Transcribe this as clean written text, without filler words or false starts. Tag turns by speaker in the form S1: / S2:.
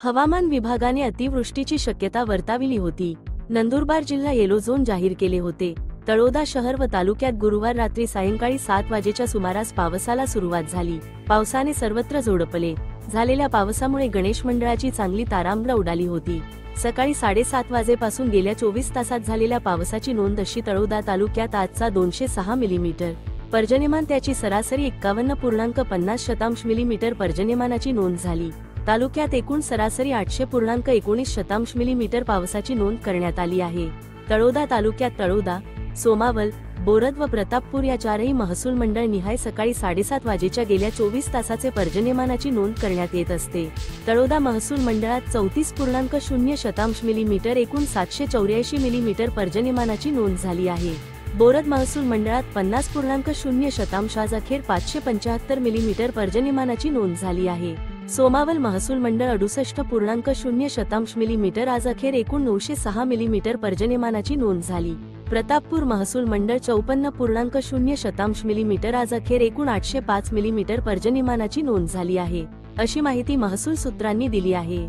S1: हवामान विभागाने अतिवृष्टीची शक्यता वर्तवली होती। नंदुरबार जिल्हा येलो झोन जाहीर केले होते। तळोदा शहर व तालुक्यात गुरुवार रात्री सायंकाळी 7 वाजेच्या सुमारास पावसाला सुरुवात झाली। पावसाने सर्वत्र झोडपले। झालेल्या पावसामुळे गणेश मंडळाची चांगली तारांबळ उडाली होती। सकाळी 7:30 वाजेपासून गेल्या 24 तासात झालेल्या पावसाची नोंद अशी तळोदा तालुक्यात आजचा 206 मिलीमीटर पर्जन्यमान, त्याची सरासरी 51.50 मिलीमीटर पर्जन्यमानाची नोंद झाली। तालुक्यात एकूण सरासरी 800.19 मिलीमीटर पावसाची नोंद करण्यात आली आहे। तळोदा तालुक्यात तळोदा, सोमावल, बोरद व प्रतापपूर या चारही महसूल मंडळ निहाय सकाळी 7:30 वाजेच्या गेल्या 24 तासाचे पर्जन्यमानाची नोंद करण्यात येत असते। तळोदा महसूल मंडळात 34.0 मिलीमीटर एकूण 784 मिलीमीटर पर्जन्यमानाची नोंद झाली आहे। बोरद महसूल मंडळात 50.0 आज अखेर 575 मिलीमीटर पर्जन्यमानाची नोंद झाली आहे। सोमावल महसूल मंडळ 68.0 मिलीमीटर आज अखेर एकूण 906 मिलीमीटर पर्जन्यमानाची नोंद झाली। प्रतापपूर महसूल मंडळ 54.0 मिलीमीटर आज अखेर एकूण 805 मिलीमीटर पर्जन्यमानाची नोंद झाली आहे, अशी माहिती महसूल सूत्रांनी दिली आहे।